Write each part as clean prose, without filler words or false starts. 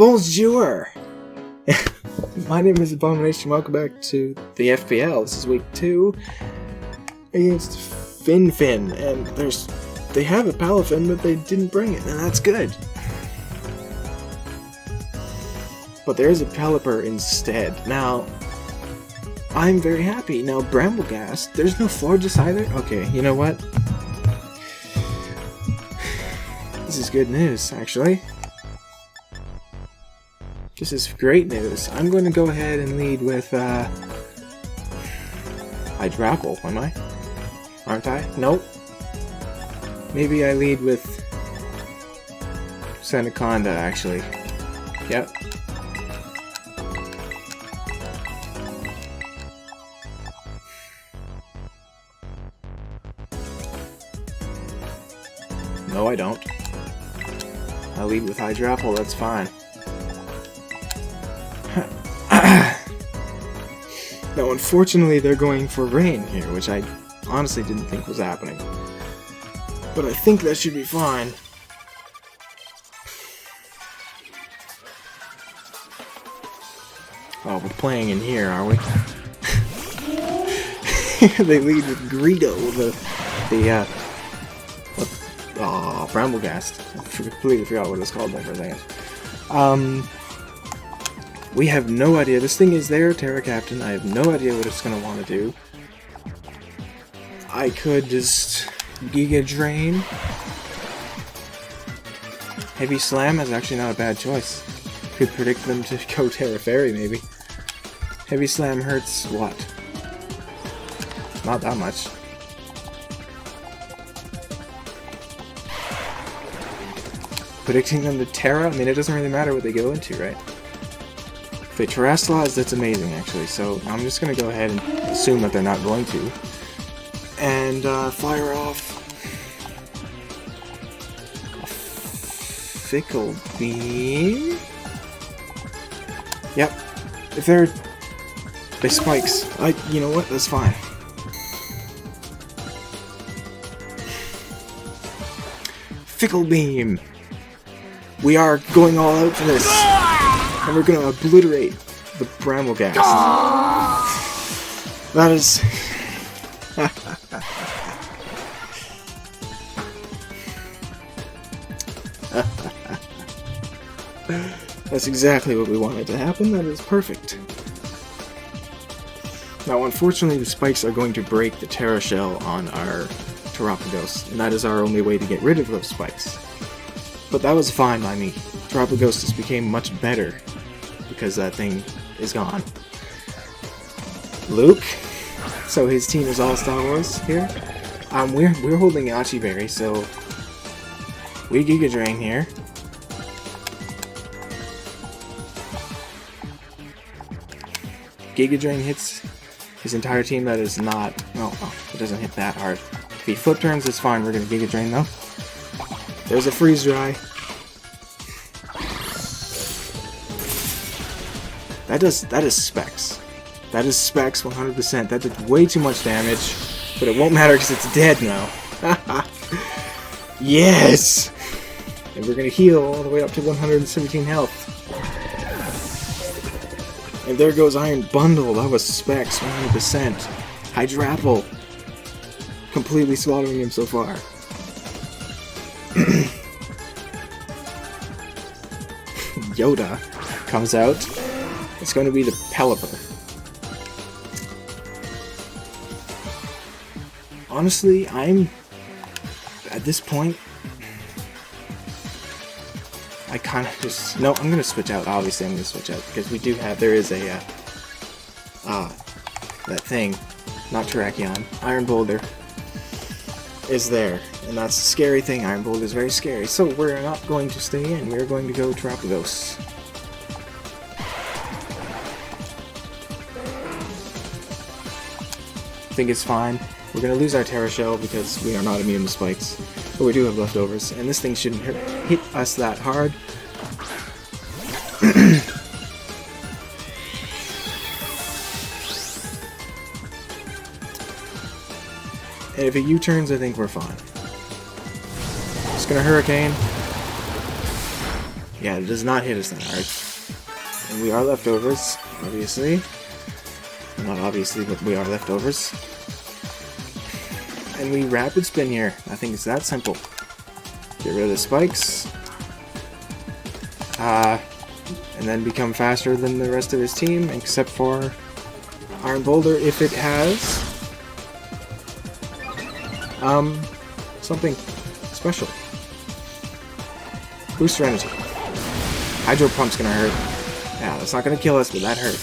Bonjour! My name is Abomination. Welcome back to the FBL. This is week 2 against FinFin. And they have a PalaFin, but they didn't bring it, and that's good. But there is a Pelipper instead. Now, I'm very happy. Now, Bramblegast, there's no Florges either? Okay, you know what? This is good news, actually. This is great news. I'm going to go ahead and lead with, Hydrapple, am I? Aren't I? Nope. Maybe I lead with Seneconda, actually. Yep. No, I don't. I lead with Hydrapple, that's fine. Now, unfortunately, they're going for rain here, which I honestly didn't think was happening. But I think that should be fine. Oh, we're playing in here, are we? They lead with Greedo, Bramblegast. I completely forgot what it was called there for a second. We have no idea. This thing is there, Terra Captain. I have no idea what it's going to want to do. I could just Giga Drain. Heavy Slam is actually not a bad choice. Could predict them to go Terra Fairy, maybe. Heavy Slam hurts what? Not that much. Predicting them to Terra? I mean, it doesn't really matter what they go into, right? If they Terrastallize, that's amazing, actually. So I'm just going to go ahead and assume that they're not going to. And fire off a Fickle Beam. Yep. If they spikes, you know what? That's fine. Fickle Beam. We are going all out for this. And we're gonna obliterate the Bramblegast. That is... That's exactly what we wanted to happen. That is perfect. Now, unfortunately, the spikes are going to break the Terra Shell on our Terrapagos, and that is our only way to get rid of those spikes. But that was fine by me. Terrapagos just became much better because that thing is gone. Luke, so his team is all Star Wars here. We're holding Yachi Berry, so we Giga Drain here. Giga Drain hits his entire team. That is not. Oh, it doesn't hit that hard. If he flip turns, it's fine. We're gonna Giga Drain though. There's a Freeze Dry. That is specs. That is specs 100%. That did way too much damage, but it won't matter because it's dead now. Yes! And we're gonna heal all the way up to 117 health. And there goes Iron Bundle. That was specs 100%. Hydrapple. Completely slaughtering him so far. Yoda comes out. It's going to be the Pelipper. Honestly, I'm at this point. I kind of just no. I'm going to switch out. Obviously, I'm going to switch out because there is a that thing, not Terrakion. Iron Boulder is there, and that's a scary thing. Iron Boulder is very scary. So we're not going to stay in. We're going to go Terrapagos. I think it's fine. We're going to lose our Terra Shell because we are not immune to spikes. But we do have leftovers, and this thing shouldn't hit us that hard. And if it U-turns, I think we're fine. Just going to Hurricane. Yeah, it does not hit us that hard. And we are leftovers, obviously. Not obviously, but we are leftovers. And we rapid spin here. I think it's that simple. Get rid of the spikes. And then become faster than the rest of his team, except for Iron Boulder if it has something special. Booster energy. Hydro Pump's gonna hurt. Yeah, that's not gonna kill us, but that hurt.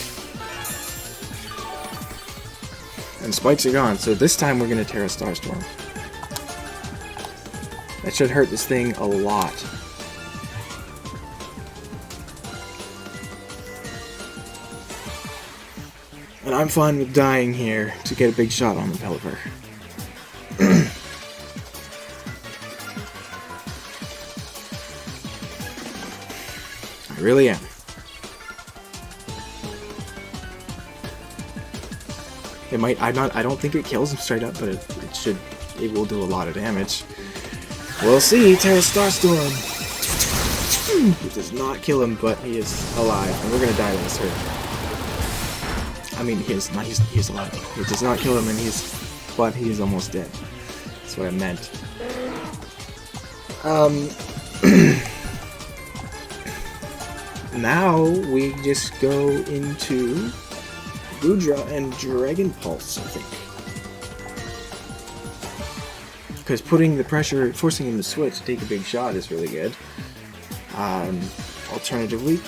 And spikes are gone, so this time we're gonna tear a Starstorm. That should hurt this thing a lot. And I'm fine with dying here to get a big shot on the Pelipper. I really am. It might, I don't think it kills him straight up, but it will do a lot of damage. We'll see, Terra Starstorm! It does not kill him, but he is alive, and we're gonna die to this hurt. I mean, he's alive. It does not kill him, and but he is almost dead. That's what I meant. Now we just go into Goodra and Dragon Pulse, I think. Because putting the pressure, forcing him to switch to take a big shot is really good. Alternatively,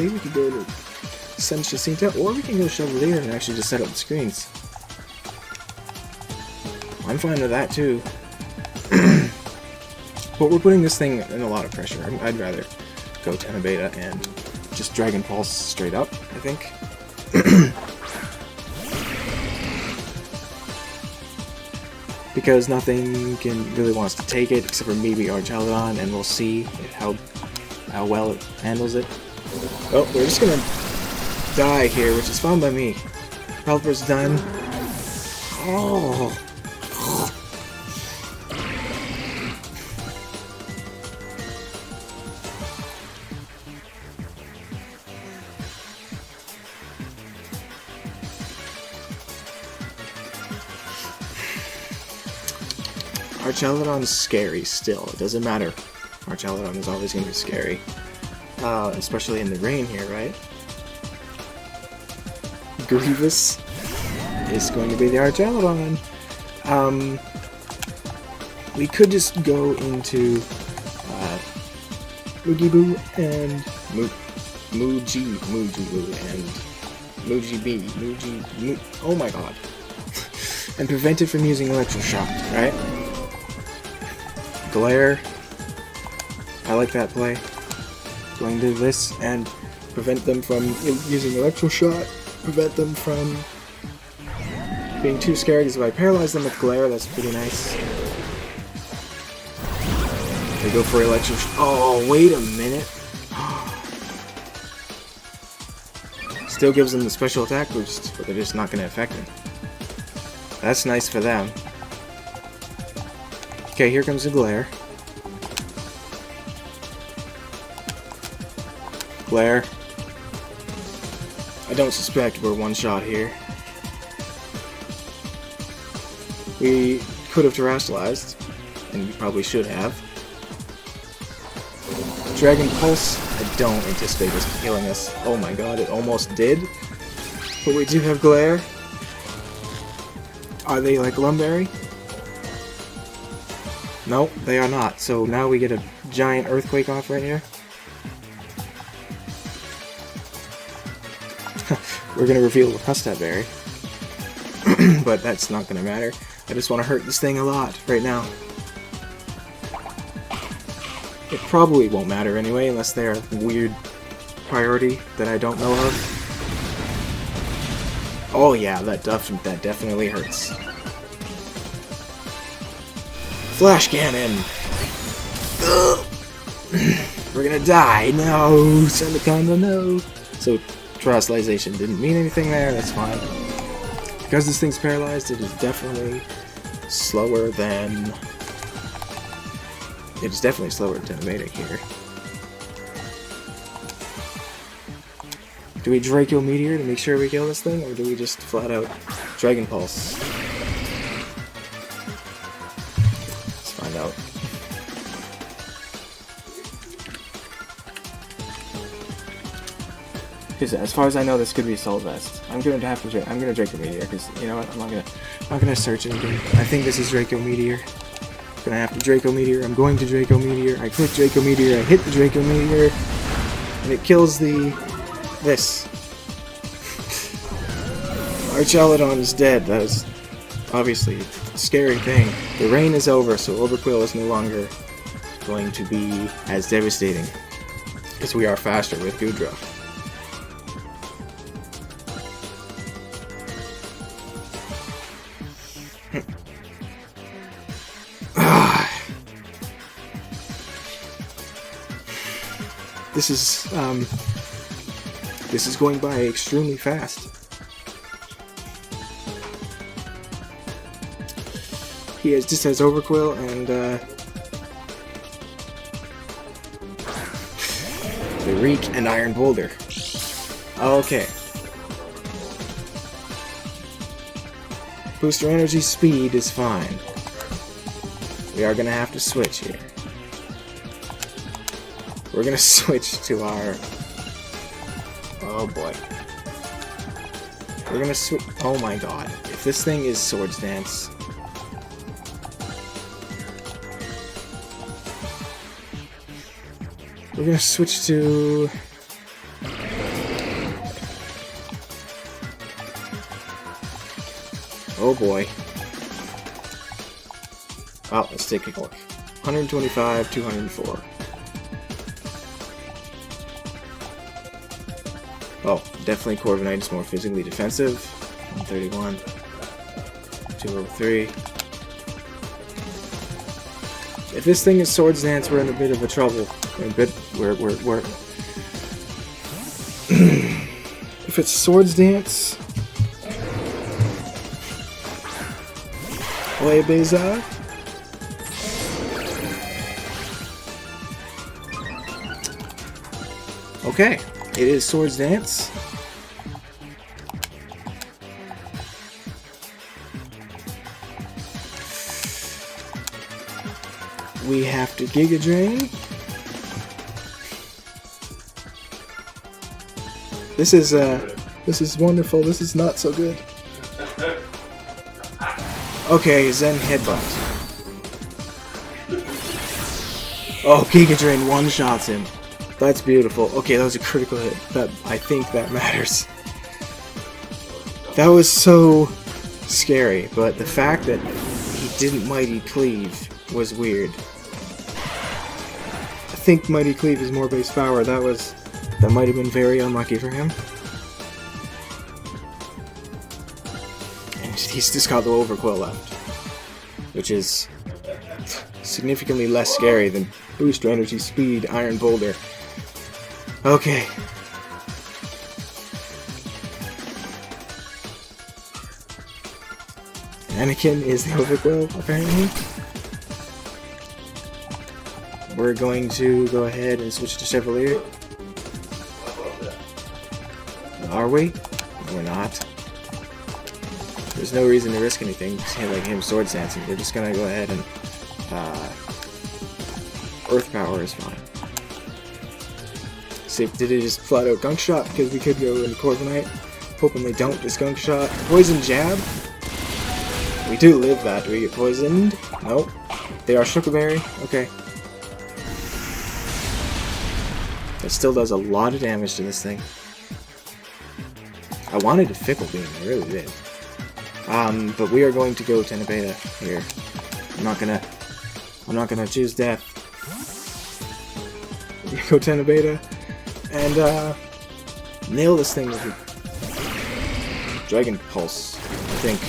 we could go to Send Jacinta, or we can go Chevalier and actually just set up the screens. I'm fine with that too. But we're putting this thing in a lot of pressure. I'd rather go Tenebeta and just Dragon Pulse straight up, I think. Because nothing really wants to take it except for maybe Archaludon, and we'll see how well it handles it. Oh, we're just gonna die here, which is fine by me. Pelipper's done. Oh. Archaludon's scary still. It doesn't matter. Archaludon is always going to be scary. Especially in the rain here, right? Grievous is going to be the Archaludon. We could just go into Mugiboo and Mujiboo and oh my god. And prevent it from using Electroshock, right? Glare. I like that play. Going to this and prevent them from using Electroshock. Prevent them from being too scared, because if I paralyze them with Glare, that's pretty nice. They go for Electroshock. Oh, wait a minute. Still gives them the special attack boost, but they're just not going to affect them. That's nice for them. Okay, here comes the Glare. Glare. I don't suspect we're one shot here. We could have terrestrialized, and we probably should have. Dragon Pulse, I don't anticipate this killing us. Oh my god, it almost did. But we do have Glare. Are they like Lumberry? No, they are not. So now we get a giant Earthquake off right here. We're going to reveal the Custap Berry. But that's not going to matter. I just want to hurt this thing a lot right now. It probably won't matter anyway, unless they're a weird priority that I don't know of. Oh yeah, that definitely hurts. Flash Cannon! We're gonna die! No! Sendaconda, no! So, Terrestrialization didn't mean anything there, that's fine. Because this thing's paralyzed, it is definitely slower than... It is definitely slower than Tenebeta here. Do we Draco Meteor to make sure we kill this thing, or do we just flat out Dragon Pulse? Let's find out. Because as far as I know, this could be Assault Vest. I'm gonna Draco Meteor, because you know what? I'm not gonna search anything. I think this is Draco Meteor. I'm gonna have to Draco Meteor. I'm going to Draco Meteor. I click Draco Meteor. I hit the Draco Meteor, and it kills this. Our Chaladon is dead. That is obviously a scary thing. The rain is over, so Overquill is no longer going to be as devastating, because we are faster with Goodra. This is going by extremely fast. He just has Overquill and the Reek and Iron Boulder. Okay. Booster energy speed is fine. We are gonna have to switch here. We're gonna switch to our... Oh boy. We're gonna switch... Oh my god. If this thing is Swords Dance... We're gonna switch to... Oh boy. Oh, let's take a look. 125, 204. Oh, definitely Corviknight is more physically defensive. 131. 203. If this thing is Swords Dance, we're in a bit of a trouble. We're if it's Swords Dance... Play Beza. Okay. It is Swords Dance. We have to Giga Drain. This is wonderful. This is not so good. Okay, Zen Headbutt. Oh, Giga Drain one-shots him. That's beautiful. Okay, that was a critical hit. I think that matters. That was so scary, but the fact that he didn't Mighty Cleave was weird. I think Mighty Cleave is more base power. That might have been very unlucky for him. And he's just got the Overquill left, which is significantly less scary than Booster Energy Speed, Iron Boulder. Okay. Anakin is the Overquill, apparently. We're going to go ahead and switch to Chevalier. Are we? We're not. There's no reason to risk anything, like him Swords Dancing. We're just gonna go ahead and Earth Power is fine. See, did he just flat out Gunk Shot? Because we could go into Corviknight. Hoping they don't just Gunk Shot. Poison Jab? We do live that. Do we get poisoned? Nope. They are Shuckleberry? Okay. That still does a lot of damage to this thing. I wanted to Fickle Beam, I really did. But we are going to go Tenebeta here. I'm not gonna choose death. We're gonna go Tenebeta and nail this thing with a Dragon Pulse. I think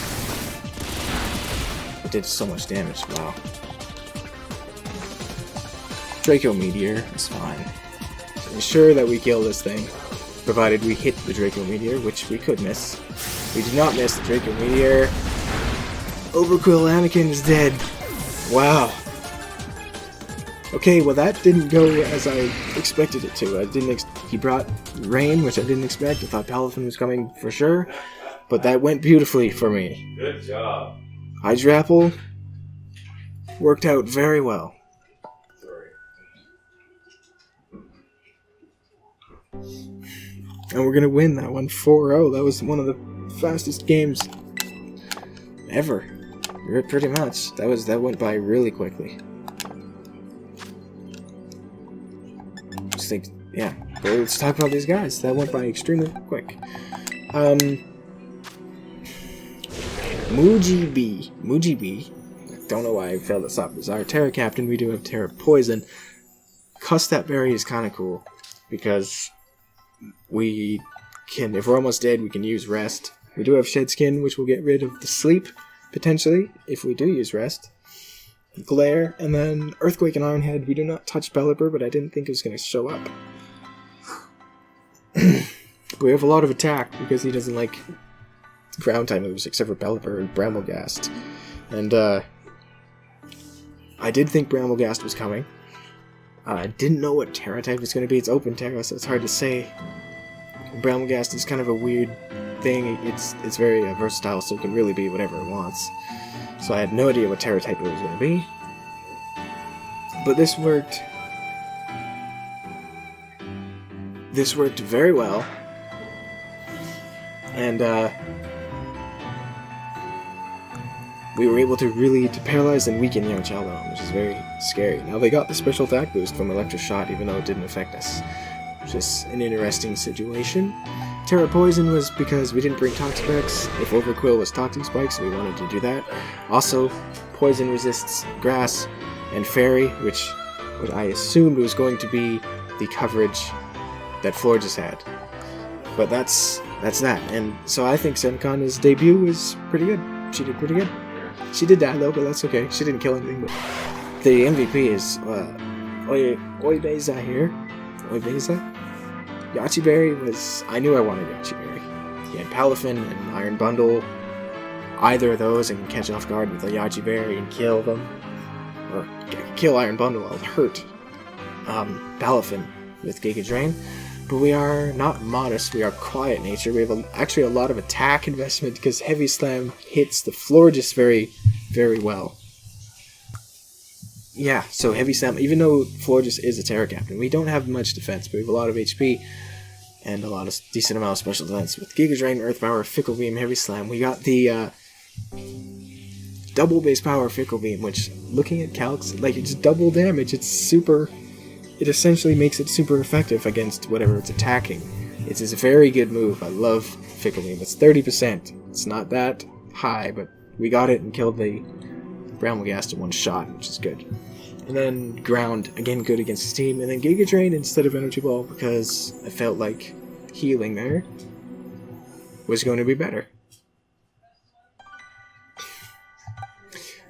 it did so much damage. Wow. Draco Meteor is fine. So ensure that we kill this thing, provided we hit the Draco Meteor, which we could miss. We did not miss the Draco Meteor. Overquill Anakin is dead. Wow. Okay, well that didn't go as I expected it to. I didn't He brought rain, which I didn't expect. I thought PalaFin was coming for sure, but that went beautifully for me. Good job. Hydrapple worked out very well. And we're gonna win that one 4-0. That was one of the fastest games ever. Pretty much. That went by really quickly. Just think, yeah. But let's talk about these guys. That went by extremely quick. Mujibi. Don't know why I failed this up. Is our Terra Captain. We do have Terra Poison. Cuss that berry is kind of cool because we can, if we're almost dead, we can use rest. We do have Shed Skin, which will get rid of the sleep, potentially, if we do use rest. Glare, and then Earthquake and Ironhead. We do not touch Pelipper, but I didn't think it was going to show up. We have a lot of attack, because he doesn't like ground type moves, except for Pelipper and Bramblegast. And, I did think Bramblegast was coming. I didn't know what Terra type was going to be. It's open Terra, so it's hard to say. Bramblegast is kind of a weird thing. It's very versatile, so it can really be whatever it wants. So I had no idea what Terra type it was going to be. But this worked. This worked very well. And we were able to paralyze and weaken Yamchello, which is very scary. Now they got the special attack boost from Electro Shot, even though it didn't affect us. Just an interesting situation. Terra Poison was because we didn't bring Toxapex. If Overquill was Toxic Spike, so we wanted to do that. Also, Poison resists Grass and Fairy, which I assumed was going to be the coverage that Florges had. But that's that. And so I think Senkan's debut was pretty good. She did pretty good. She did die though, but that's okay. She didn't kill anything. But the MVP is Oibeza here. Oibeza? Yachiberry was... I knew I wanted Yachiberry. He had PalaFin and Iron Bundle. Either of those and catch off guard with a Yachiberry and kill them. Or kill Iron Bundle while hurt PalaFin with Giga Drain. But we are not modest, we are quiet nature. We have actually a lot of attack investment because Heavy Slam hits the Florges very, very well. Yeah, so Heavy Slam, even though Florges is a Terra Captain, we don't have much defense, but we have a lot of HP and a lot of decent amount of special defense. With Giga Drain, Earth Power, Fickle Beam, Heavy Slam, we got the double base power Fickle Beam, which, looking at calcs, like, it's double damage. It's super... It essentially makes it super effective against whatever it's attacking. It's a very good move. I love Fickle Beam. It's 30%. It's not that high, but we got it and killed the Bramblegast in one shot, which is good. And then Ground, again good against his team. And then Giga Drain instead of Energy Ball because I felt like healing there was going to be better.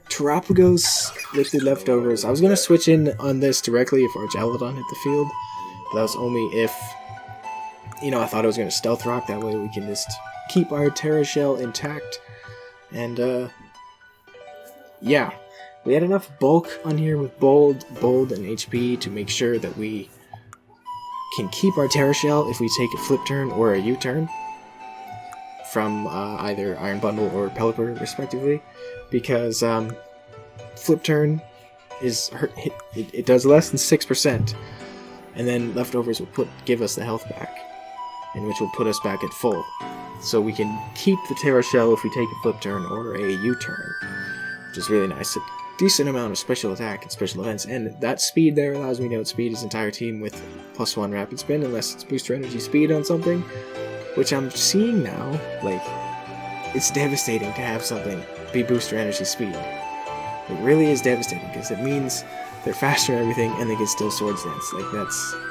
Terapagos with the leftovers. I was going to switch in on this directly if Archaludon hit the field. But that was only if, I thought I was going to Stealth Rock. That way we can just keep our Terra Shell intact. And, yeah. We had enough bulk on here with Bold, and HP to make sure that we can keep our Terra Shell if we take a Flip Turn or a U-Turn from either Iron Bundle or Pelipper, respectively. Because, Flip Turn is it does less than 6%, and then leftovers will give us the health back, and which will put us back at full. So we can keep the Terra Shell if we take a Flip Turn or a U-Turn, which is really nice. A decent amount of special attack and special defense, and that speed there allows me to outspeed his entire team with +1 Rapid Spin, unless it's Booster Energy Speed on something, which I'm seeing now. Like, it's devastating to have something be Booster Energy Speed. It really is devastating, because it means they're faster and everything, and they can still Swords Dance. Like,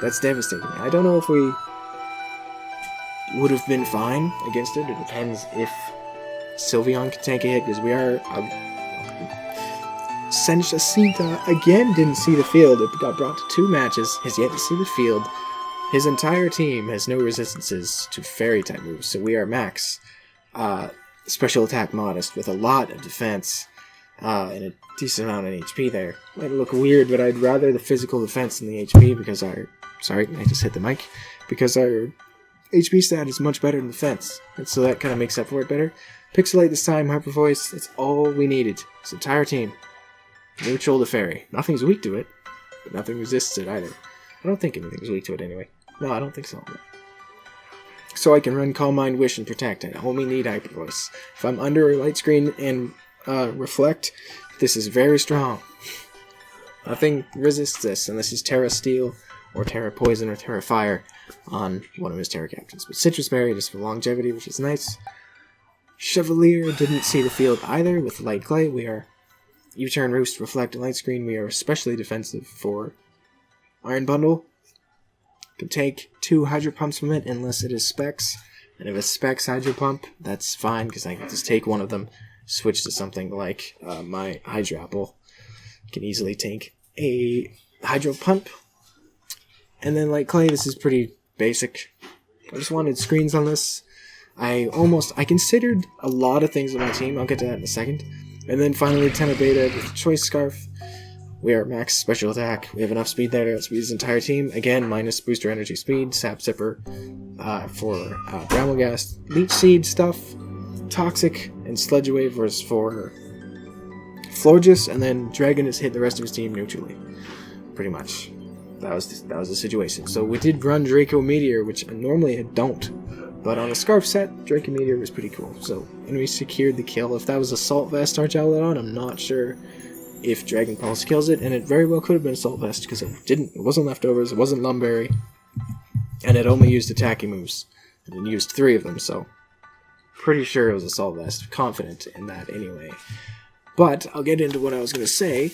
that's devastating. I don't know if we would have been fine against it. It depends if Sylveon can take a hit, because we are... Senshasita, again, didn't see the field. It got brought to 2 matches, has yet to see the field. His entire team has no resistances to Fairy-type moves, so we are max special attack modest with a lot of defense and a decent amount of HP there. Might look weird, but I'd rather the physical defense than the HP because our Sorry, I just hit the mic. Because our HP stat is much better than defense, and so that kind of makes up for it better. Pixelate this time, Hyper Voice, that's all we needed. This entire team. Neutral to Fairy. Nothing's weak to it, but nothing resists it either. I don't think anything's weak to it anyway. No, I don't think so. So I can run Calm Mind, Wish, and Protect. I only need Hyper Voice. If I'm under a Light Screen and Reflect, this is very strong. Nothing resists this unless he's Terra Steel, or Terra Poison, or Terra Fire on one of his Terra Captains. But Citrus Berry just for longevity, which is nice. Chevalier didn't see the field either with Light Clay. We are U-Turn, Roost, Reflect, and Light Screen. We are especially defensive for Iron Bundle. Can take 2 Hydro Pumps from it unless it is Specs. And if it's Specs Hydro Pump, that's fine because I can just take one of them, switch to something like my Hydro Apple. Can easily take a Hydro Pump. And then Light Clay, this is pretty basic. I just wanted screens on this. I considered a lot of things on my team. I'll get to that in a second. And then finally, Tenor Beta with Choice Scarf. We are at max special attack. We have enough speed there to outspeed his entire team. Again, minus booster energy speed. Sap Zipper for Bramble-Ghast. Leech Seed stuff. Toxic and Sludge Wave was for Florges. And then Dragon has hit the rest of his team neutrally. Pretty much. That was the situation. So we did run Draco Meteor, which normally I don't. But on a Scarf set, Draco Meteor was pretty cool. So, and we secured the kill. If that was Assault Vest Archaludon, I'm not sure if Dragon Pulse kills it, and it very well could have been Assault Vest, because it wasn't Leftovers, it wasn't Lumberry, and it only used attacking moves, and it used 3 of them, so pretty sure it was Assault Vest, confident in that anyway. But, I'll get into what I was going to say.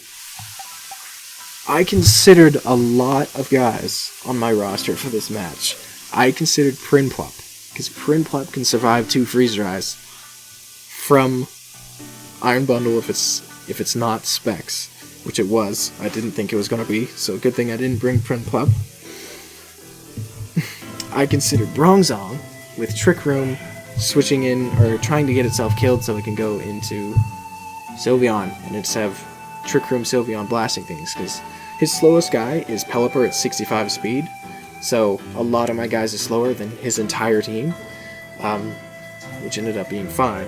I considered a lot of guys on my roster for this match. I considered Prinplup, because Prinplup can survive 2 Freeze Dries from Iron Bundle if it's not Specs, which it was. I didn't think it was going to be, so good thing I didn't bring Prinplup. I considered Bronzong with Trick Room switching in, or trying to get itself killed so it can go into Sylveon, and it's have Trick Room Sylveon blasting things, because his slowest guy is Pelipper at 65 speed, so a lot of my guys are slower than his entire team, which ended up being fine,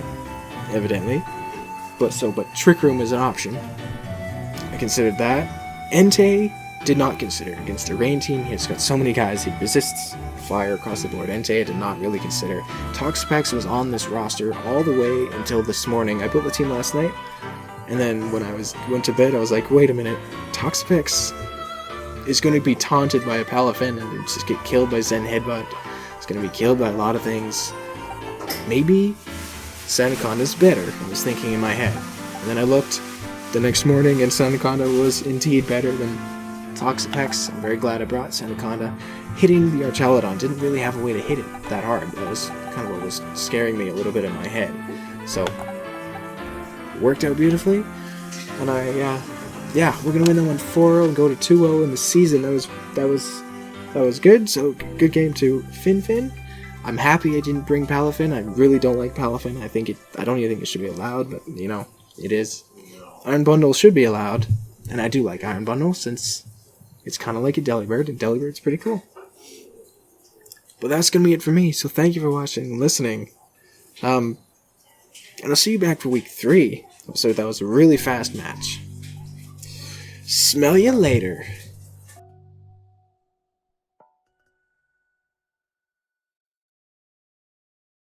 evidently. But Trick Room is an option. I considered that. Entei did not consider against the Rain team. He's got so many guys, he resists fire across the board. Entei I did not really consider. Toxapex was on this roster all the way until this morning. I built the team last night, and then when I went to bed, I was like, wait a minute, Toxapex is going to be taunted by a Palafin and just get killed by Zen Headbutt. It's going to be killed by a lot of things. Maybe Sandaconda's better, I was thinking in my head. And then I looked the next morning, and Sandaconda was indeed better than Toxapex. I'm very glad I brought Sandaconda. Hitting the Archaludon didn't really have a way to hit it that hard. That was kind of what was scaring me a little bit in my head. So, it worked out beautifully. And we're gonna win that one 4-0 and go to 2-0 in the season. That was good. So, good game to FinFin. I'm happy I didn't bring Palafin. I really don't like Palafin. I don't even think it should be allowed, but, it is. Iron Bundle should be allowed, and I do like Iron Bundle, since it's kind of like a Delibird, and Delibird's pretty cool. But that's going to be it for me, so thank you for watching and listening. And I'll see you back for week 3. So that was a really fast match. Smell you later.